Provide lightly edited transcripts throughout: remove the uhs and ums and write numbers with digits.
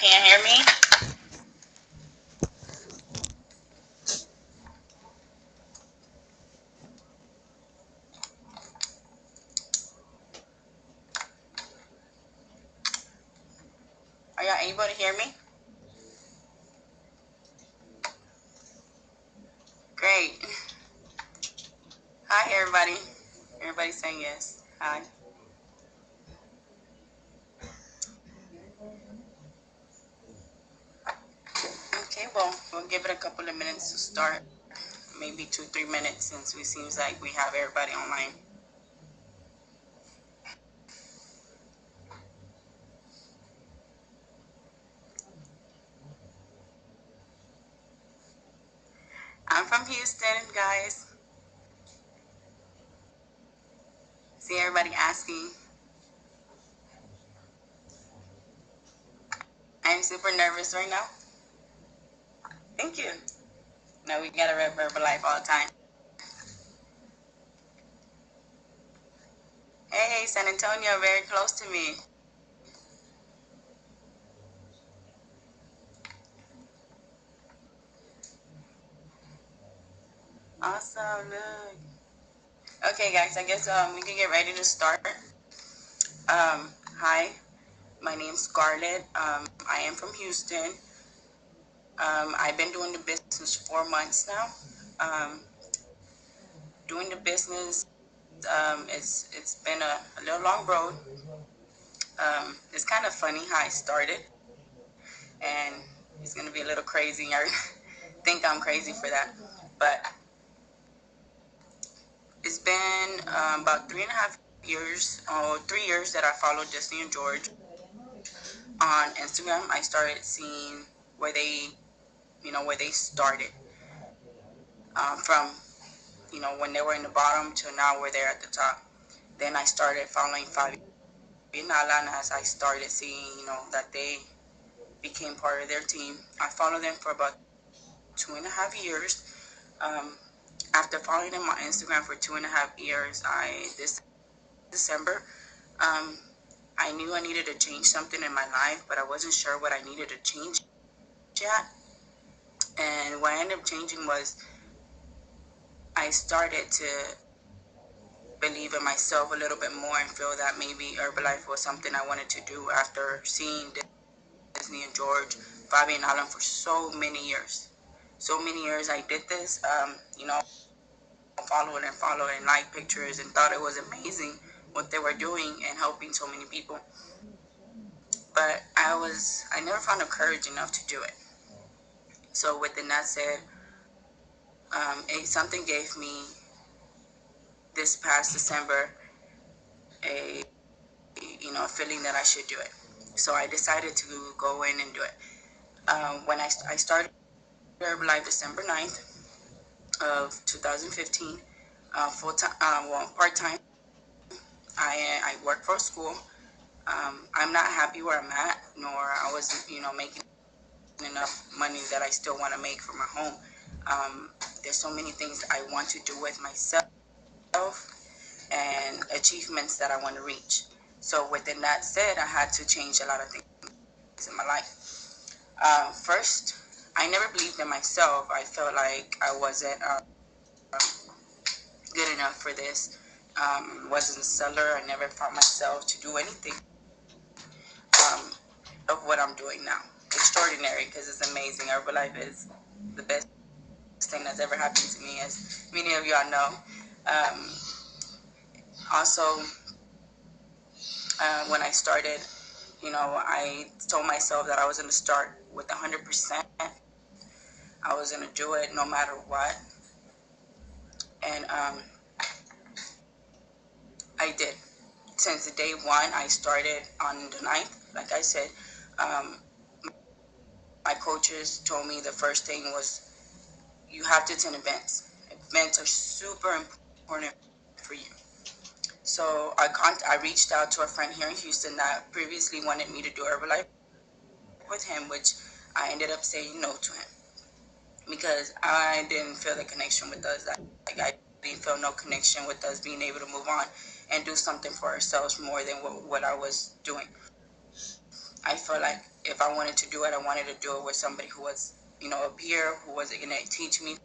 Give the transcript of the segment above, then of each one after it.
can't hear me? Are y'all able to hear me? Great. Hi, everybody. Everybody's saying yes. Hi. Okay, well, we'll give it a couple of minutes to start. Maybe 2, 3 minutes since it seems like we have everybody online. I'm from Houston, guys. See everybody asking. I'm super nervous right now. Thank you. No, we gotta rep Herbalife all the time. Hey, San Antonio, very close to me. Awesome, look. Okay, guys, I guess we can get ready to start. Hi, my name's Scarlett. I am from Houston. I've been doing the business 4 months now. Um, doing the business, it's been a little long road. It's kind of funny how I started, and it's gonna be a little crazy. I think I'm crazy for that, but it's been about 3.5 years, or 3 years that I followed Disney and George on Instagram. I started seeing where they started, from when they were in the bottom to now where they're at the top. Then I started following Fabi and Alan as I started seeing, that they became part of their team. I followed them for about 2.5 years. Um, After following them on Instagram for 2.5 years, this December, um, I knew I needed to change something in my life, but I wasn't sure what I needed to change yet. And what I ended up changing was I started to believe in myself a little bit more and feel that maybe Herbalife was something I wanted to do after seeing Disney and George, Bobby and Alan for so many years. So many years I did this, followed and liked pictures and thought it was amazing what they were doing and helping so many people. But I never found the courage enough to do it. So within that said, something gave me this past December a a feeling that I should do it. So I decided to go in and do it. When I started Herbalife December 9th of 2015, full time, well, part time. I work for a school. I'm not happy where I'm at, nor I wasn't, making enough money that I still want to make for my home. There's so many things I want to do with myself and achievements that I want to reach. So within that said, I had to change a lot of things in my life. First, I never believed in myself. I felt like I wasn't good enough for this. Wasn't a seller. I never found myself to do anything um, of what I'm doing now. Extraordinary, because it's amazing. Herbalife is the best thing that's ever happened to me, as many of y'all know. Um, Also, when I started, I told myself that I was going to start with 100%. I was going to do it no matter what. And I did. Since the day one, I started on the 9th. Like I said, um, my coaches told me the first thing was you have to attend events. Events are super important for you. So I reached out to a friend here in Houston that previously wanted me to do Herbalife with him, which I ended up saying no to him because I didn't feel the connection with us. Like I didn't feel no connection with us being able to move on and do something for ourselves more than what I was doing. I felt like if I wanted to do it, I wanted to do it with somebody who was, a peer, who was going to teach me,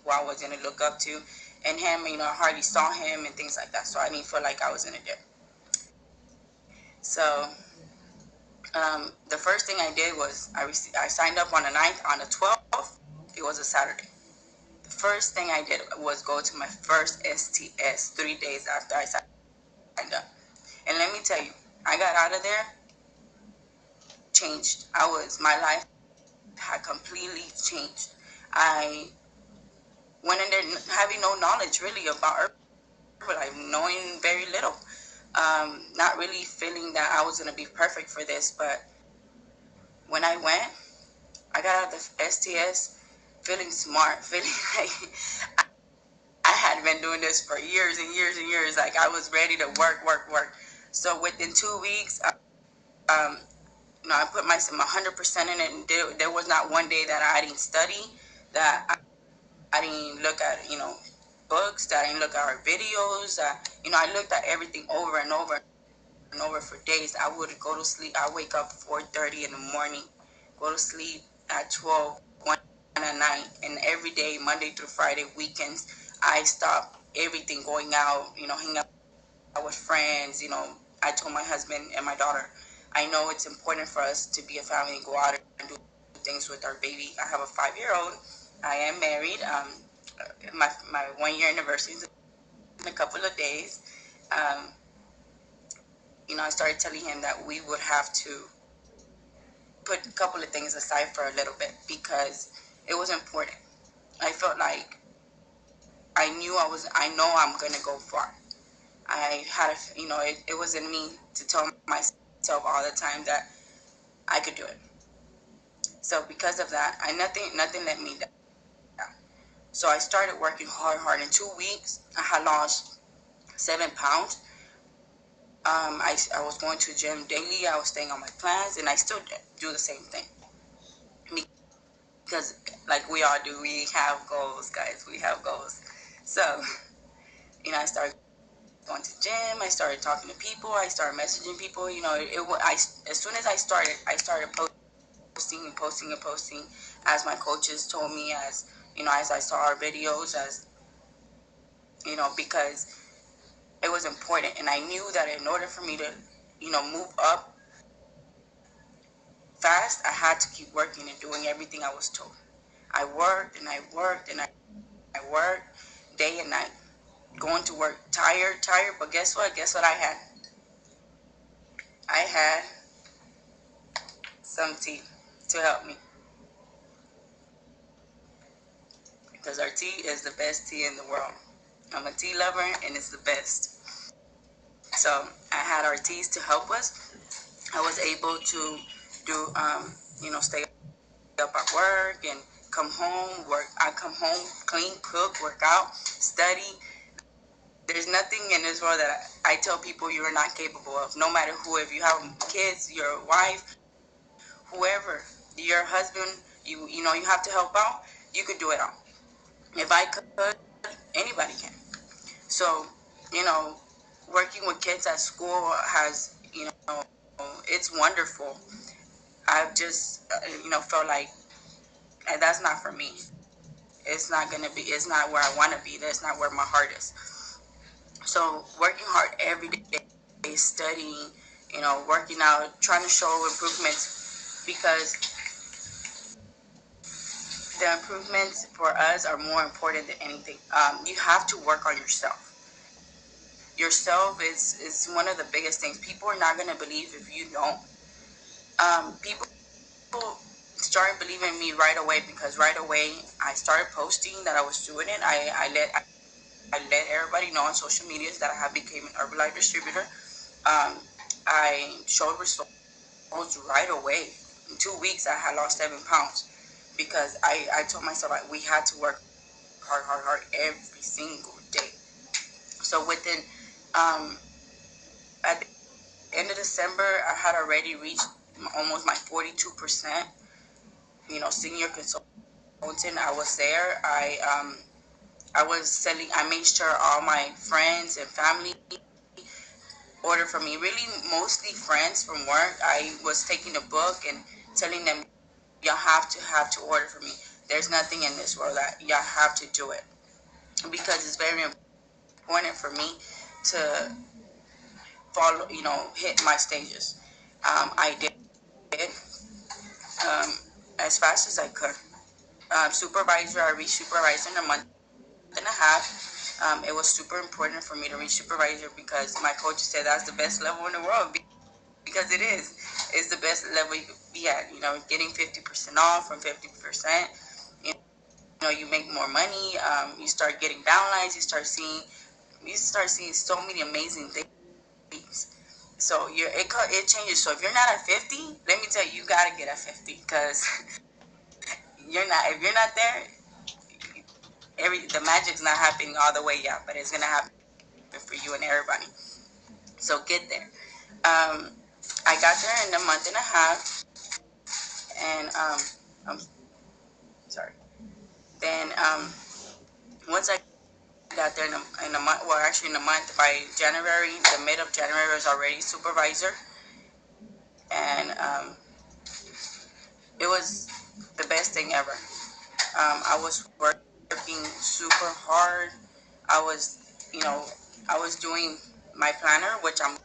who I was going to look up to. And him, I hardly saw him and things like that. So I didn't feel like I was in a dip. So the first thing I did was I signed up on the 9th. On the 12th, it was a Saturday. The first thing I did was go to my first STS 3 days after I signed up. And let me tell you, I got out of there changed. My life had completely changed. I went in there having no knowledge really about Herbalife, knowing very little. Not really feeling that I was going to be perfect for this, but when I went, I got out of the STS feeling smart, feeling like I had been doing this for years and years and years. Like I was ready to work, work, work. So within 2 weeks, um, I put myself 100% in it, and there was not one day that I didn't study, that I didn't look at, books, that I didn't look at our videos. I looked at everything over and over and over for days. I would go to sleep. I wake up 4:30 in the morning, go to sleep at 12, 1 at night, and every day, Monday through Friday, weekends, I stop everything, going out, hanging out with friends. I told my husband and my daughter, I know it's important for us to be a family and go out and do things with our baby. I have a 5-year-old. I am married. My 1 year anniversary is in a couple of days. Um, I started telling him that we would have to put a couple of things aside for a little bit because it was important. I felt like I know I'm going to go far. I had, it was in me to tell myself all the time that I could do it. So because of that, nothing let me down. So I started working hard, hard. In 2 weeks, I had lost 7 pounds. I was going to the gym daily. I was staying on my plans, and I still do the same thing because, like we all do, we have goals, guys. We have goals. So, I started going to the gym. I started talking to people. I started messaging people. As soon as I started posting and posting and posting, as my coaches told me, as I saw our videos, because it was important, and I knew that in order for me to, move up fast, I had to keep working and doing everything I was told. I worked and I worked and I worked day and night, going to work tired, tired. But guess what? Guess what I had? I had some tea to help me because our tea is the best tea in the world. I'm a tea lover and it's the best. So I had our teas to help us. I was able to do, stay up at work and come home, work. I come home, clean, cook, work out, study. There's nothing in this world that I tell people you're not capable of. No matter who, if you have kids, your wife, whoever, your husband, you have to help out. You could do it all. If I could, anybody can. So, you know, working with kids at school has, it's wonderful. I've just, felt like that's not for me. It's not gonna be. It's not where I want to be. That's not where my heart is. So working hard every day, studying, working out, trying to show improvements because the improvements for us are more important than anything. You have to work on yourself. Yourself is one of the biggest things. People are not gonna believe if you don't. People started believing me right away because right away I started posting that I was doing it. I let everybody know on social medias that I have become an Herbalife distributor. I showed results right away. In 2 weeks, I had lost 7 pounds because I told myself we had to work hard, hard, hard every single day. So um, at the end of December, I had already reached almost my 42%, senior consultant. I was there. I was selling. I made sure all my friends and family order from me. Really, mostly friends from work. I was taking a book and telling them, y'all have to order from me. There's nothing in this world that y'all have to do it, because it's very important for me to follow, hit my stages. I did um, as fast as I could. Supervisor, I reached supervisor in a month and a half. It was super important for me to reach supervisor because my coach said that's the best level in the world, because it is. It's the best level you could be at. Getting 50% off from 50%. You you make more money. You start getting downlines. You start seeing so many amazing things. So it changes. So if you're not at 50, let me tell you, you gotta get at 50, because you're not. If you're not there, the magic's not happening all the way yet, but it's gonna happen for you and everybody. So get there. Um, I got there in a month and a half, and I'm sorry. Then once I got there in a month, well, actually in a month, by January, the mid of January, I was already supervisor, and it was the best thing ever. I was working super hard. I was, you know, I was doing my planner, which I'm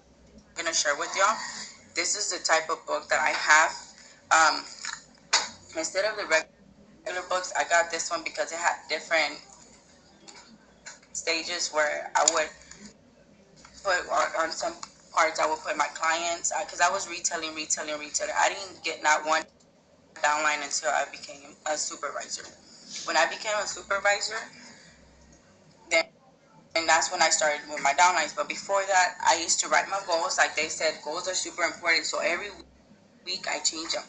gonna share with y'all. This is the type of book that I have. Um, Instead of the regular books, I got this one because it had different stages where I would put on some parts. I would put my clients, because I was retailing. I didn't get not one downline until I became a supervisor. When I became a supervisor, then and that's when I started with my downlines. But before that, I used to write my goals. Like they said, goals are super important. So every week I change them.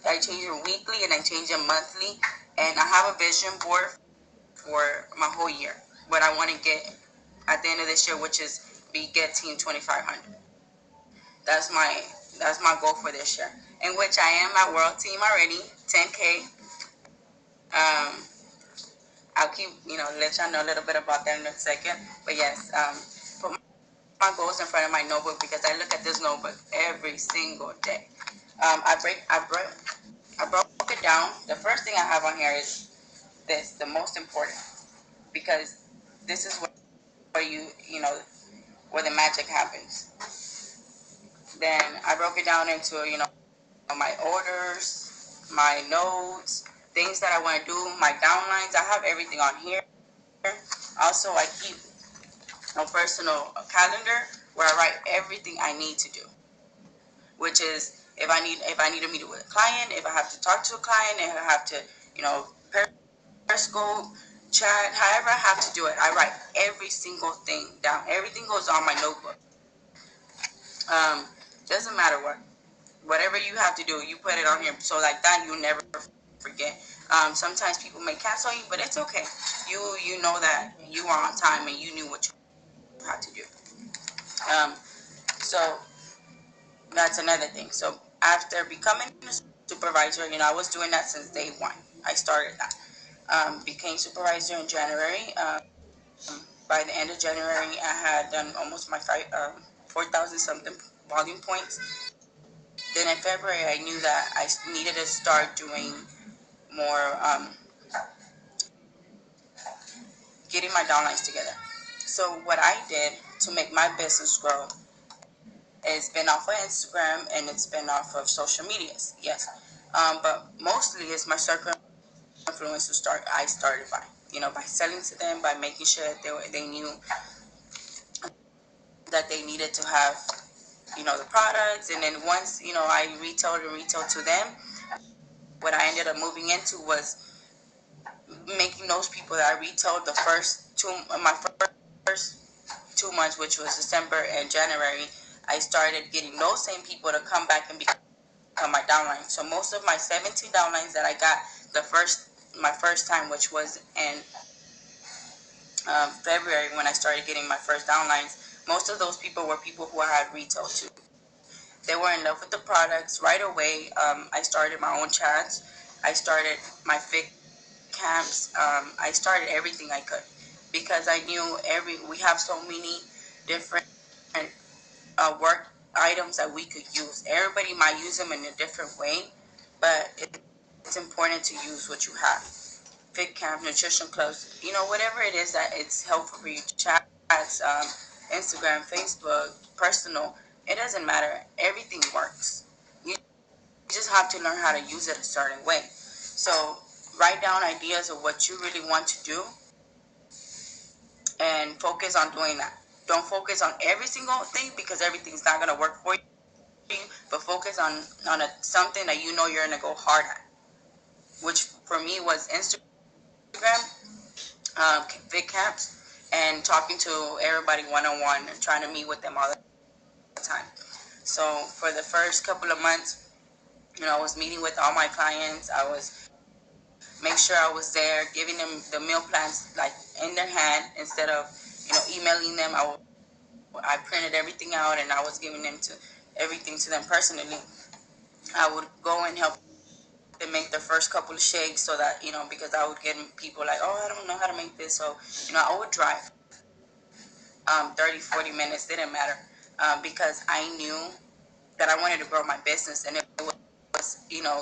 I change them weekly and I change them monthly. And I have a vision board for my whole year. What I want to get at the end of this year, which is get team 2500. That's my that's my goal for this year. In which I am at world team already, 10K. Um, I'll keep let y'all know a little bit about that in a second. But yes, put my goals in front of my notebook, because I look at this notebook every single day. I broke it down. The first thing I have on here is this, the most important, because this is where where the magic happens. Then I broke it down into my orders, my notes, things that I want to do, my downlines. I have everything on here. Also, I keep a personal calendar where I write everything I need to do, which is if I need to meet with a client, if I have to talk to a client, if I have to Periscope, chat, however I have to do it, I write every single thing down. Everything goes on my notebook. Um, doesn't matter whatever you have to do, you put it on here. So like that, you never forget. Sometimes people may cancel you, but it's okay. You know that you are on time and you knew what you had to do. Um, so that's another thing. So after becoming a supervisor, I was doing that since day one. I started that. Became supervisor in January. By the end of January, I had done almost my 4,000 something volume points. Then in February, I knew that I needed to start doing more, getting my downlines together. So what I did to make my business grow is been off of Instagram, and it's been off of social medias. Yes, but mostly it's my circle of influence I started by selling to them, by making sure that they knew that they needed to have the products. And then once I retailed to them, what I ended up moving into was making those people that I retailed the my first 2 months, which was December and January. I started getting those same people to come back and become my downline. So most of my 17 downlines that I got my first time, which was in February, when I started getting my first downlines, most of those people were people who I had retailed to. They were in love with the products right away. I started my own chats. I started my fit camps. I started everything I could, because I knew we have so many different work items that we could use. Everybody might use them in a different way, but it's important to use what you have. Fit camp, nutrition clubs, whatever it is that it's helpful for you. Chats, Instagram, Facebook, personal. It doesn't matter. Everything works. You just have to learn how to use it a certain way. So write down ideas of what you really want to do and focus on doing that. Don't focus on every single thing because everything's not gonna work for you. But focus on something that you know you're gonna go hard at. Which for me was Instagram, big camps, and talking to everybody one on one and trying to meet with them all the time. So for the first couple of months, I was meeting with all my clients. I was make sure I was there, giving them the meal plans like in their hand instead of emailing them. I printed everything out and I was giving everything to them personally. I would go and help them make their first couple of shakes so that because I would get people like, oh, I don't know how to make this, so I would drive 30, 40 minutes, didn't matter, because I knew that I wanted to grow my business and it was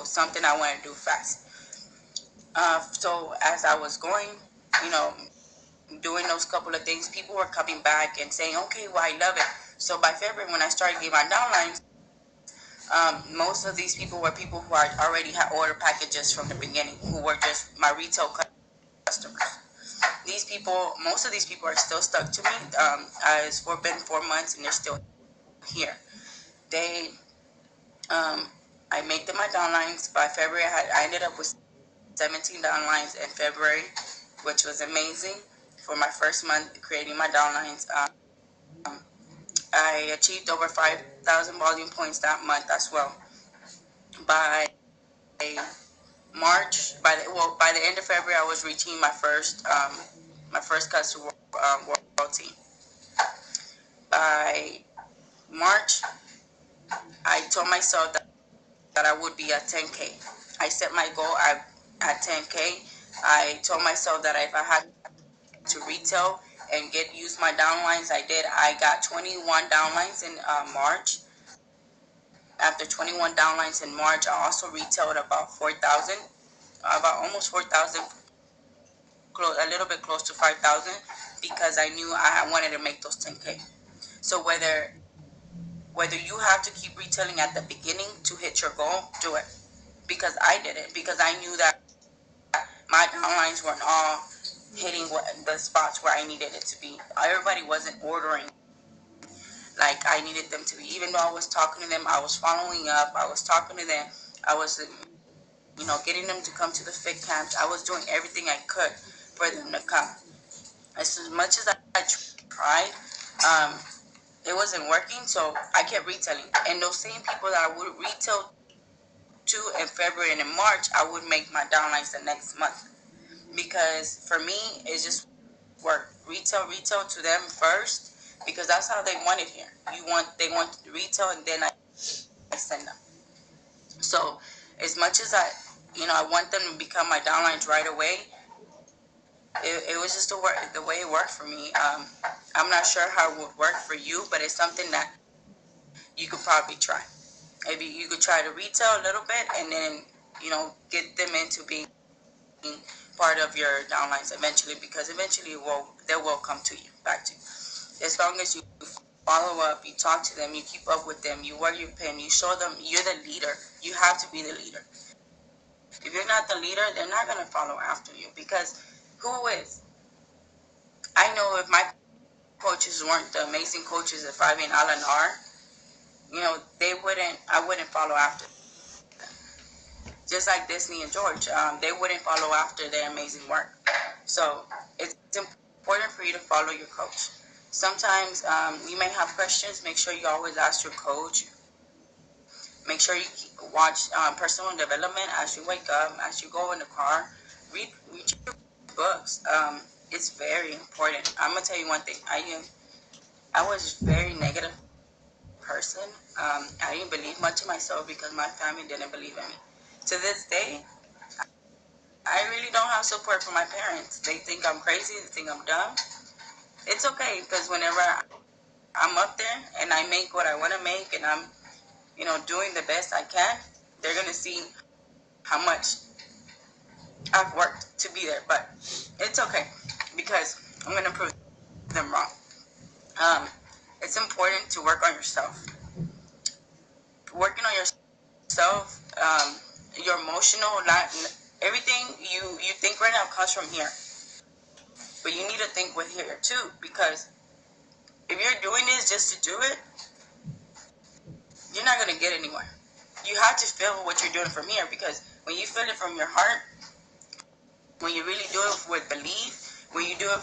something I wanted to do fast. So as I was going, you know, doing those couple of things, people were coming back and saying, okay, well, I love it. So by February, when I started getting my downlines, most of these people were people who already had order packages from the beginning, who were just my retail customers. Most of these people are still stuck to me. It's been 4 months and they're still here. They, I make them my downlines. By February, I ended up with 17 downlines in February, which was amazing for my first month creating my downlines. I achieved over 5,000 volume points that month as well. By by the end of February, I was reaching my first customer world team. By March, I told myself that I would be at 10K. I set my goal at 10K. I told myself that if I had to retail and use my downlines, I did. I got 21 downlines in March. After 21 downlines in March, I also retailed about 4,000, about almost 4,000, a little bit close to 5,000, because I knew I wanted to make those 10K. So whether you have to keep retailing at the beginning to hit your goal, do it. Because I did it. Because I knew that my downlines weren't all hitting the spots where I needed it to be. Everybody wasn't ordering like I needed them to be. Even though I was talking to them, I was following up. I was talking to them. I was, getting them to come to the fit camps. I was doing everything I could for them to come. As much as I tried, um, it wasn't working. So I kept retailing. And those same people that I would retail to in February and in March, I would make my downlines the next month. Because for me, it just worked. Retail to them first, because that's how they want it here. They want retail, and then I send them. So as much as I want them to become my downlines right away, it was just the way it worked for me. I'm not sure how it would work for you, but it's something that you could probably try. Maybe you could try to retail a little bit, and then get them into being part of your downlines eventually, because eventually they will come to you, back to you. As long as you follow up, you talk to them, you keep up with them, you wear your pin, you show them you're the leader. You have to be the leader. If you're not the leader, they're not going to follow after you, because who is? I know if my coaches weren't the amazing coaches that Fabi and Alan are, I wouldn't follow after. Just like Disney and George, they wouldn't follow after their amazing work. So it's important for you to follow your coach. Sometimes you may have questions. Make sure you always ask your coach. Make sure you watch personal development as you wake up, as you go in the car. Read your books. It's very important. I'm gonna tell you one thing. I was a very negative person. I didn't believe much in myself because my family didn't believe in me. To this day, I really don't have support from my parents. They think I'm crazy. They think I'm dumb. It's okay, because whenever I'm up there and I make what I want to make, and I'm, doing the best I can, they're going to see how much I've worked to be there. But it's okay, because I'm going to prove them wrong. It's important to work on yourself. Working on yourself, your emotional, not everything you think right now comes from here. But you need to think with here too, because if you're doing this just to do it, you're not going to get anywhere. You have to feel what you're doing from here, because when you feel it from your heart, when you really do it with belief, when you do it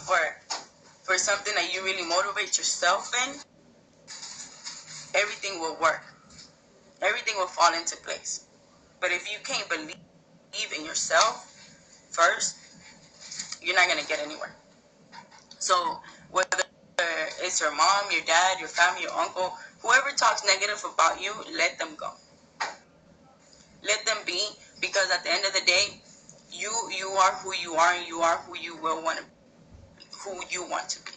for something that you really motivate yourself in, everything will work. Everything will fall into place. But if you can't believe in yourself first, you're not going to get anywhere. So whether it's your mom, your dad, your family, your uncle, whoever talks negative about you, let them go. Let them be, because at the end of the day, you are who you are, and you are who you will want to, who you want to be.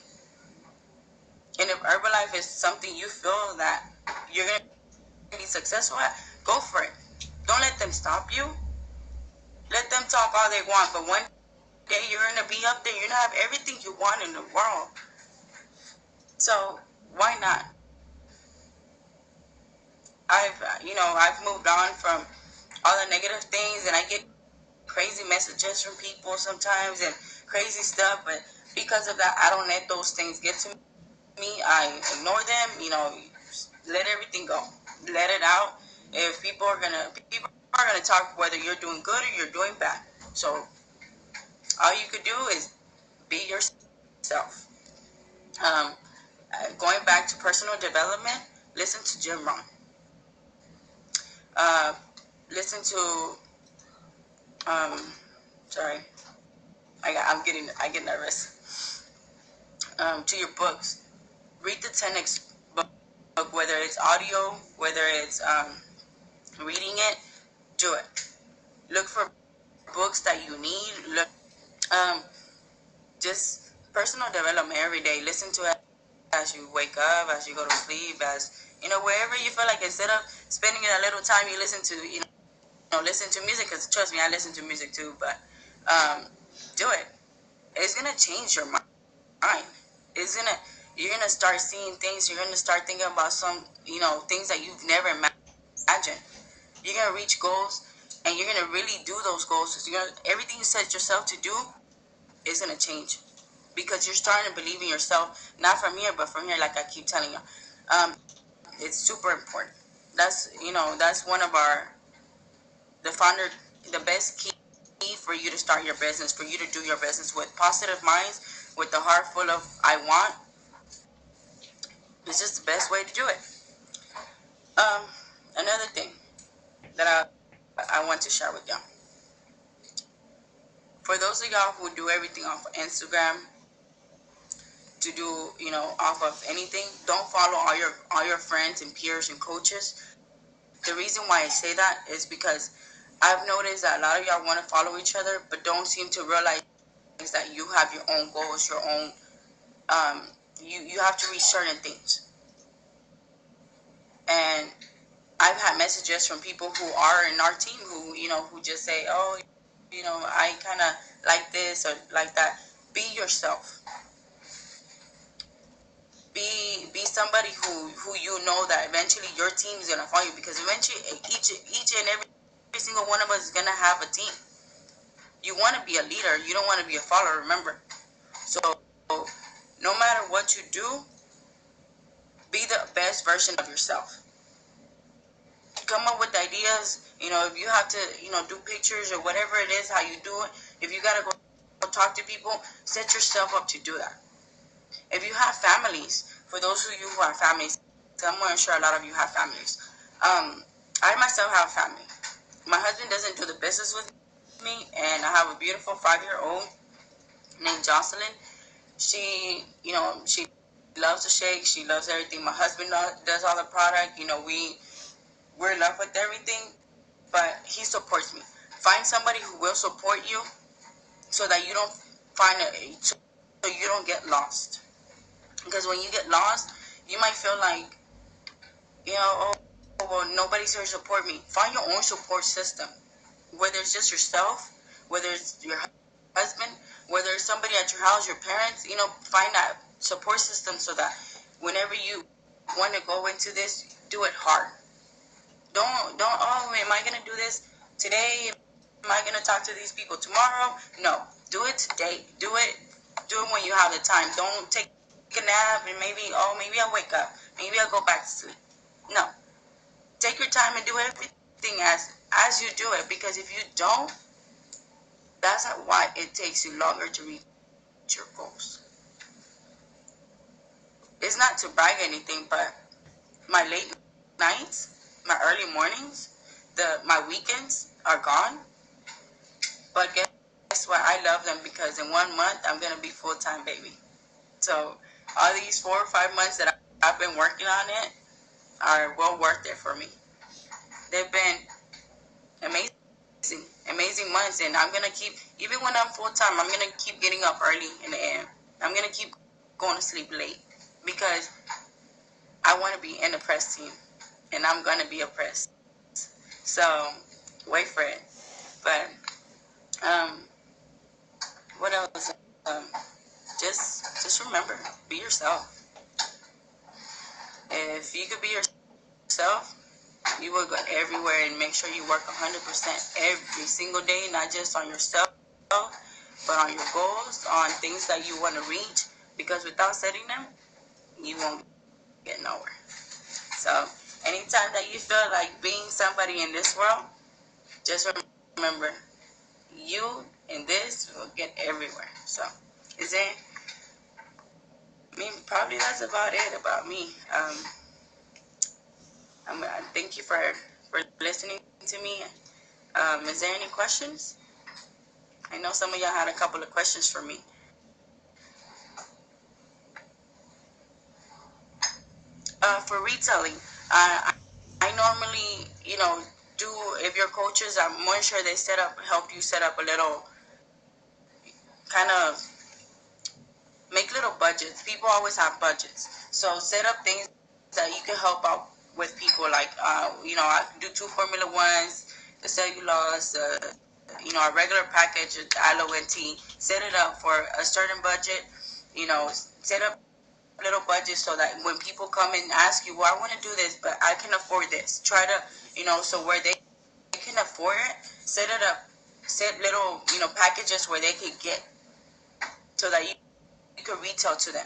And if Herbalife is something you feel that you're gonna be successful at, go for it. Don't let them stop you. Let them talk all they want, but one day you're gonna be up there. You're gonna have everything you want in the world. So why not? I've moved on from all the negative things, and I get crazy messages from people sometimes and crazy stuff, but because of that, I don't let those things get to me. I ignore them, let everything go. Let it out. If people are gonna talk whether you're doing good or you're doing bad. So all you could do is be yourself. Um, Going back to personal development, listen to Jim Rohn. Uh, Listen to um, sorry, I get nervous. To your books, read the 10x book, whether it's audio, whether it's reading it, do it. Look for books that you need. Look, um, just personal development every day. Listen to it as you wake up, as you go to sleep, as wherever you feel like, instead of spending a little time, you listen to listen to music. Because trust me, I listen to music too. But do it. It's gonna change your mind. It's gonna You're gonna start seeing things. You're gonna start thinking about some things that you've never imagined. You're gonna reach goals, and you're gonna really do those goals. Everything you set yourself to do is gonna change, because you're starting to believe in yourself, not from here, but from here. Like I keep telling you, it's super important. That's one of the founder, the best key for you to start your business, for you to do your business with positive minds, with the heart full of I want. It's just the best way to do it. Um, Another thing that I want to share with y'all. For those of y'all who do everything off of Instagram, to do off of anything, don't follow all your friends and peers and coaches. The reason why I say that is because I've noticed that a lot of y'all want to follow each other, but don't seem to realize that you have your own goals, your own you have to reach certain things. And I've had messages from people who are in our team who just say, oh, I kind of like this or like that. Be yourself. Be somebody who that eventually your team is gonna follow you, because eventually each and every single one of us is gonna have a team. You want to be a leader. You don't want to be a follower. Remember. So no matter what you do, be the best version of yourself. Come up with ideas. If you have to do pictures or whatever it is, how you do it. If you gotta go talk to people, set yourself up to do that. If you have families, for those of you who have families, I'm sure a lot of you have families. I myself have a family. My husband doesn't do the business with me, and I have a beautiful 5-year-old named Jocelyn. She loves the shake. She loves everything. My husband does all the product. We're in love with everything, but he supports me. Find somebody who will support you, so that you don't get lost. Because when you get lost, You might feel like, oh, well, nobody's here to support me. Find your own support system. Whether it's just yourself, whether it's your husband, whether it's somebody at your house, your parents, find that support system so that whenever you want to go into this, do it hard. Don't, oh, am I going to do this today? Am I going to talk to these people tomorrow? No, do it today. Do it when you have the time. Don't take a nap and maybe I'll wake up. Maybe I'll go back to sleep. No, take your time and do everything as you do it, because if you don't, that's why it takes you longer to reach your goals. It's not to brag anything, but my late nights, my early mornings, my weekends are gone. But guess what? I love them because in 1 month I'm gonna be full time, baby. So all these 4 or 5 months that I've been working on it are well worth it for me. They've been amazing months, and I'm gonna keep, even when I'm full time, I'm gonna keep getting up early in the AM. I'm gonna keep going to sleep late because I want to be in the press team, and I'm gonna be a press. So wait for it. But um, what else? Um, just remember, be yourself. If you could be yourself, you will go everywhere and make sure you work 100% every single day, not just on yourself, but on your goals, on things that you want to reach. Because without setting them, you won't get nowhere. So anytime that you feel like being somebody in this world, just remember, you in this will get everywhere. So is there? I mean, probably that's about it about me. Thank you for listening to me. Is there any questions? I know some of y'all had a couple of questions for me. For retailing, I normally, do, if your coaches, I'm more sure they help you set up a little kind of, make little budgets. People always have budgets. So set up things that you can help out with people. Like, I do 2 Formula 1s, the cellulose, a regular package of aloe and tea. Set it up for a certain budget. Set up little budget so that when people come and ask you, well, I want to do this, but I can afford this. Try to, so where they can afford it, set it up. Set little, packages where they could get so that you could retail to them,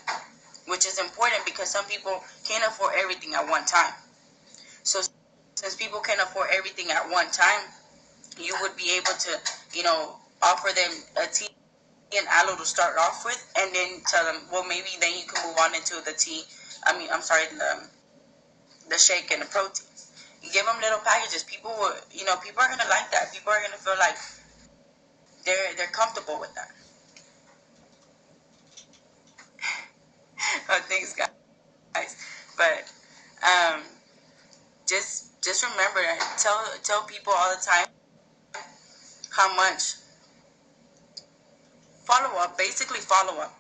which is important because some people can't afford everything at one time. So since people can't afford everything at one time, you would be able to, offer them a tea and aloe to start off with, and then tell them, well, maybe then you can move on into the tea. I'm sorry, the shake and the protein. You give them little packages. People will, people are gonna like that. People are gonna feel like they're comfortable with that. Oh, thanks, guys. But um, just remember, tell people all the time how much follow up. Basically, follow up.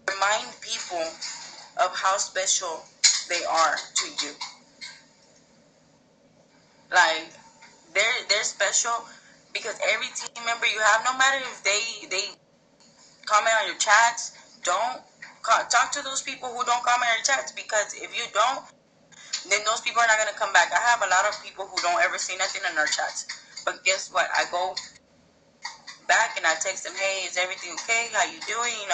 Remind people of how special they are to you. Like they're special because every team member you have, no matter if they comment on your chats, don't talk to those people who don't comment on your chats, because if you don't, then those people are not gonna come back. I have a lot of people who don't ever see nothing in our chats, but guess what? I go back and I text them, hey, is everything okay? How you doing?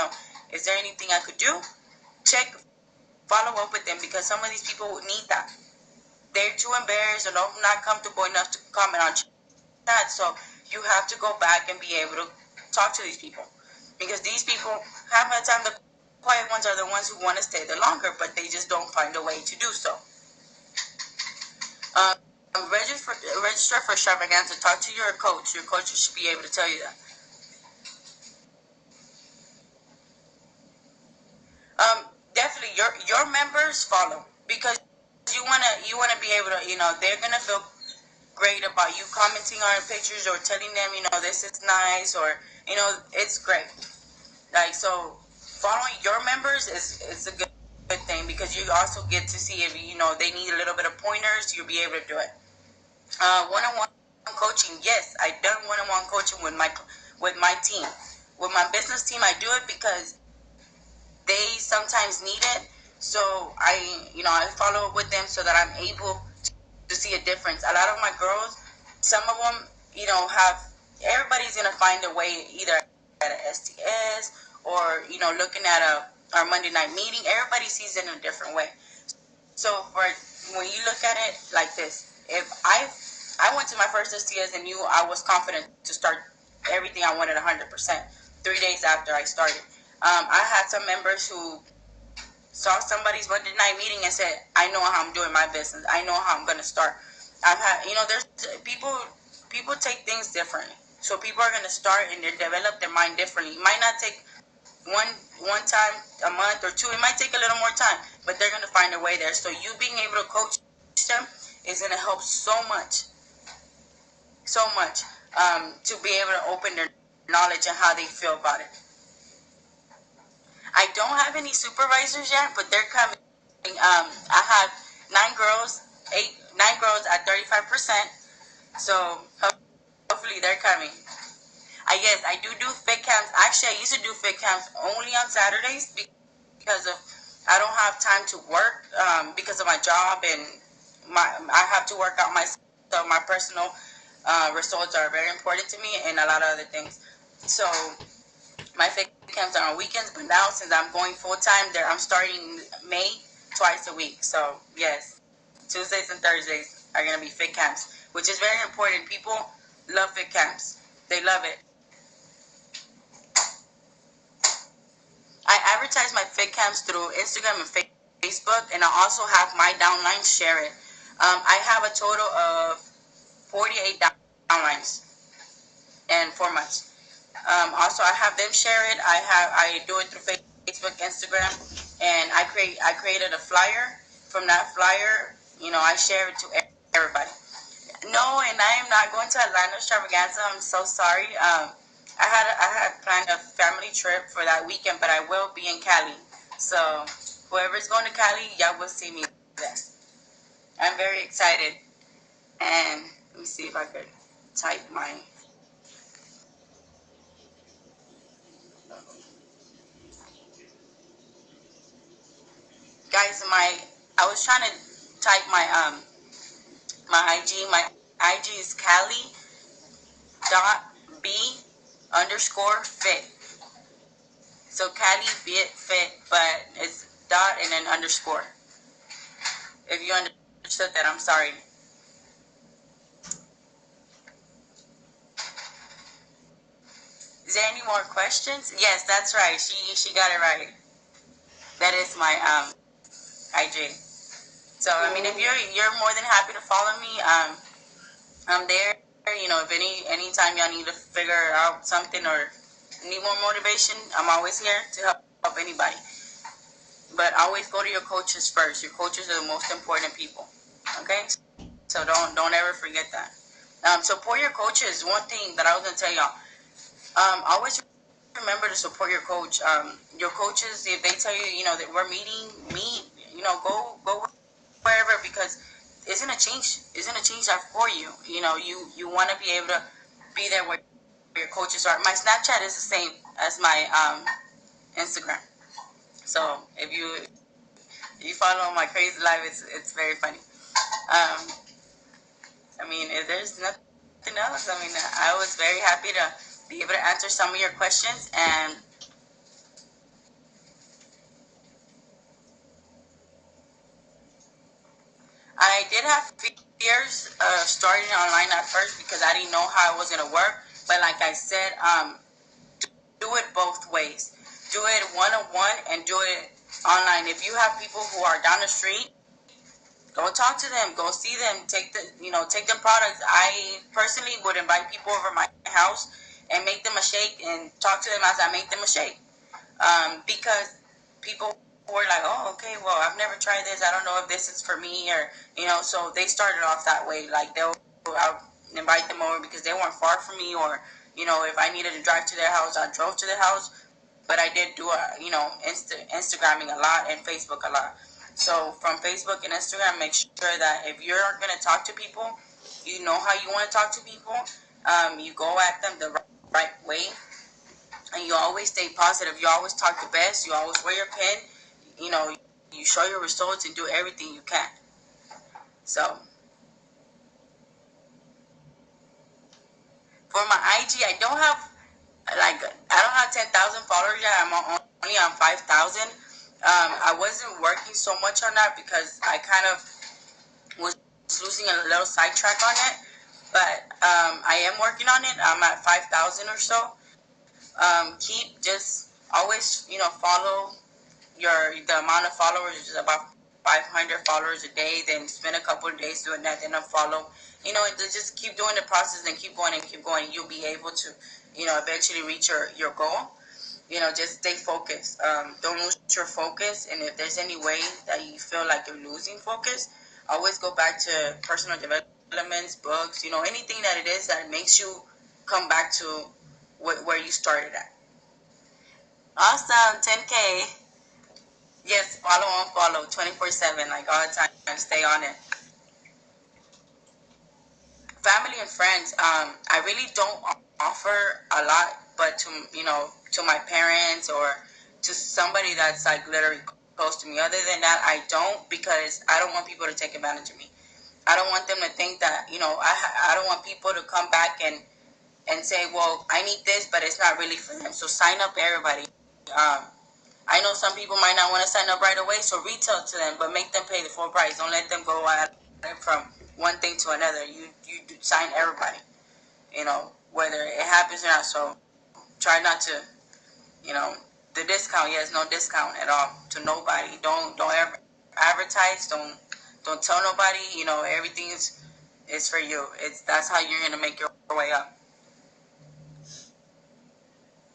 Is there anything I could do? Check, follow up with them, because some of these people need that. They're too embarrassed or not comfortable enough to comment on chat, so you have to go back and be able to talk to these people, because these people, half the time, the quiet ones are the ones who want to stay there longer, but they just don't find a way to do so. Um, register for extravaganza. Talk to your coach. Your coach should be able to tell you that. Definitely, your members follow, because you wanna be able to, they're gonna feel great about you commenting on pictures or telling them, this is nice, or it's great. Like, so following your members is a good thing because you also get to see if they need a little bit of pointers. You'll be able to do it. One-on-one coaching, yes, I've done one-on-one coaching with my team. With my business team, I do it because they sometimes need it. So I follow up with them so that I'm able to see a difference. A lot of my girls, some of them, have everybody's gonna find a way either at a STS or looking at our Monday night meeting. Everybody sees it in a different way. So for when you look at it like this, if I went to my first STS and knew I was confident to start everything I wanted 100%. 3 days after I started, I had some members who saw somebody's Monday night meeting and said, "I know how I'm doing my business. I know how I'm gonna start." I've had, there's people take things differently. So people are gonna start and they develop their mind differently. It might not take one time a month or two. It might take a little more time, but they're gonna find a way there. So you being able to coach them is gonna help so much to be able to open their knowledge and how they feel about it. I don't have any supervisors yet, but they're coming. I have nine girls at 35%. So hopefully they're coming. I do fit camps. Actually, I used to do fit camps only on Saturdays because of I don't have time to work because of my job and I have to work out myself. So my personal results are very important to me and a lot of other things. So my fit camps are on weekends, but now since I'm going full time, there I'm starting May twice a week. So yes, Tuesdays and Thursdays are gonna be fit camps, which is very important. People love fit camps; they love it. I advertise my fit camps through Instagram and Facebook, and I also have my downlines share it. I have a total of 48 downlines in 4 months. Also, I have them share it. I do it through Facebook, Instagram, and I created a flyer. From that flyer, I share it to everybody. No, and I am not going to Atlanta Extravaganza. I'm so sorry. I had planned a family trip for that weekend, but I will be in Cali. So whoever's going to Cali, y'all will see me there. I'm very excited. And let me see if I could type my guys. I was trying to type my IG. My IG is Cali dot B underscore fit. So Cali fit, but it's dot and then underscore. If you understood that, I'm sorry. Is there any more questions? Yes, that's right. She got it right. That is my IG. So I mean, if you're more than happy to follow me, I'm there. If anytime y'all need to figure out something or need more motivation, I'm always here to help anybody. But always go to your coaches first. Your coaches are the most important people. Okay, so don't ever forget that. Support your coaches. One thing that I was gonna tell y'all. Always remember to support your coach. Your coaches, if they tell you, that we're meet. Go wherever because it's gonna change that for you. You want to be able to be there where your coaches are. My Snapchat is the same as my Instagram. So if you follow my crazy life, it's very funny. Um, I mean, if there's nothing else, I mean, I was very happy to be able to answer some of your questions. And I did have fears of starting online at first because I didn't know how it was gonna work. But like I said, do it both ways. Do it one on one and do it online. If you have people who are down the street, go talk to them, go see them, take them products. I personally would invite people over my house and make them a shake and talk to them as I make them a shake. Because people were like, "Oh, okay, well, I've never tried this. I don't know if this is for me," or so they started off that way. Like I'll invite them over because they weren't far from me, or if I needed to drive to their house, I drove to their house. but I did do Instagramming a lot and Facebook a lot. So from Facebook and Instagram, make sure that if you're gonna talk to people, you know how you want to talk to people. You go at them the right way, and you always stay positive. You always talk the best. You always wear your pin. You know, you show your results and do everything you can. So for my IG, I don't have 10,000 followers yet. Only on 5,000. I wasn't working so much on that because I kind of was losing a little sidetrack on it. But I am working on it. I'm at 5,000 or so. Keep just always follow the amount of followers is about 500 followers a day. Then spend a couple of days doing that. Then unfollow. Just keep doing the process and keep going and keep going. You'll be able to eventually reach your goal. Just stay focused. Don't lose your focus. And if there's any way that you feel like you're losing focus, always go back to personal developments, books, anything that it is that makes you come back to where you started at. Awesome. 10K. Yes, follow on follow 24/7, like all the time. Stay on it. Family and friends. I really don't offer a lot, but to my parents or to somebody that's like literally close to me. Other than that, I don't, because I don't want people to take advantage of me. I don't want them to think that I don't want people to come back and say, well, I need this, but it's not really for them. So sign up everybody. Um, I know some people might not want to sign up right away, so retail to them, but make them pay the full price. Don't let them go at it from one thing to another. You sign everybody, whether it happens or not. So try not to, you know, the discount. Yes, no discount at all to nobody. Don't ever advertise. Don't tell nobody. Everything is for you. That's how you're gonna make your way up.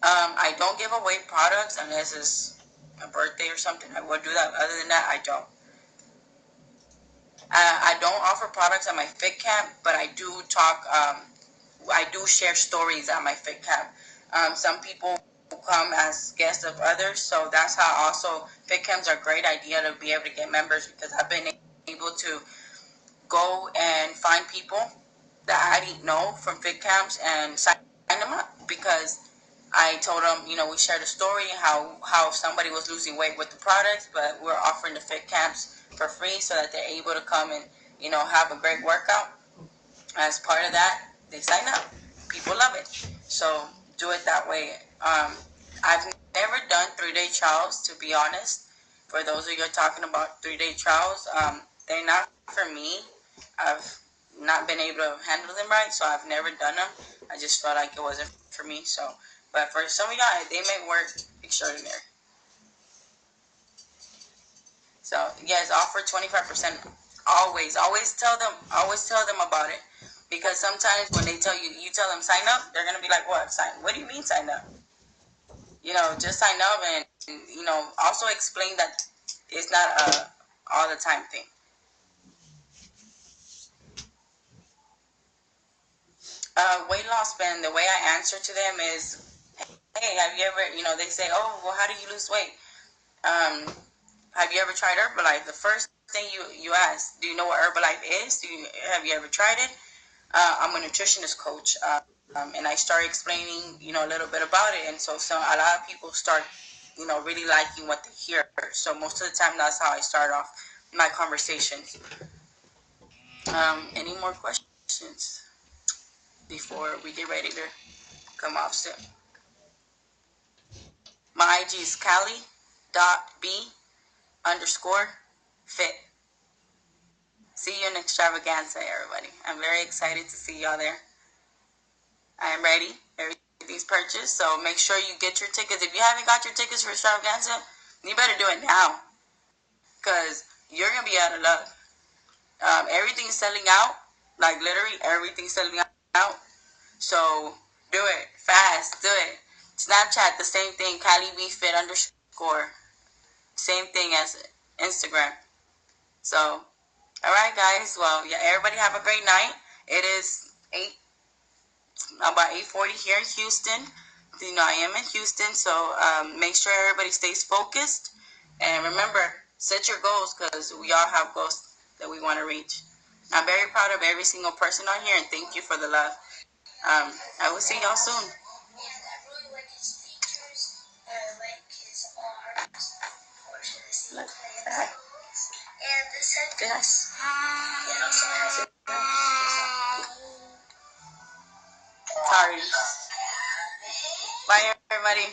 I don't give away products unless it's a birthday or something. I would do that. Other than that, I don't. I don't offer products at my fit camp, but I do talk. I do share stories at my fit camp. Some people come as guests of others, so that's how also fit camps are a great idea to be able to get members, because I've been able to go and find people that I didn't know from fit camps and sign them up, because I told them, we shared a story how somebody was losing weight with the products, but we're offering the fit camps for free so that they're able to come and have a great workout. As part of that, they sign up. People love it, so do it that way. I've never done 3-day trials, to be honest. For those of you talking about 3-day trials, they're not for me. I've not been able to handle them right, so I've never done them. I just felt like it wasn't for me. So, but for some of y'all, they may work extraordinary. So yes, offer 25%. Always tell them about it, because sometimes when they you tell them sign up, they're gonna be like, what sign? What do you mean sign up? Just sign up, and also explain that it's not a all the time thing. Weight loss spend. The way I answer to them is, hey, have you ever? They say, oh, well, how do you lose weight? Um, have you ever tried Herbalife? The first thing you ask, do you know what Herbalife is? Have you ever tried it? I'm a nutritionist coach, and I started explaining, a little bit about it, and so a lot of people start, really liking what they hear. So most of the time, that's how I start off my conversations. Any more questions before we get ready to come off soon? My IG is Cali.B_fit. See you in Extravaganza, everybody. I'm very excited to see y'all there. I am ready. Everything's purchased, so make sure you get your tickets. If you haven't got your tickets for Extravaganza, you better do it now, because you're gonna be out of luck. Everything's selling out, like literally everything's selling out. So do it fast. Do it. Snapchat, the same thing. CaliBFit_. Same thing as Instagram. So, all right, guys. Well, yeah. Everybody have a great night. It is about 8:40 here in Houston. I am in Houston, so make sure everybody stays focused. And remember, set your goals because we all have goals that we want to reach. I'm very proud of every single person on here, and thank you for the love. I will see y'all soon. Yes. Sorry. Bye, everybody.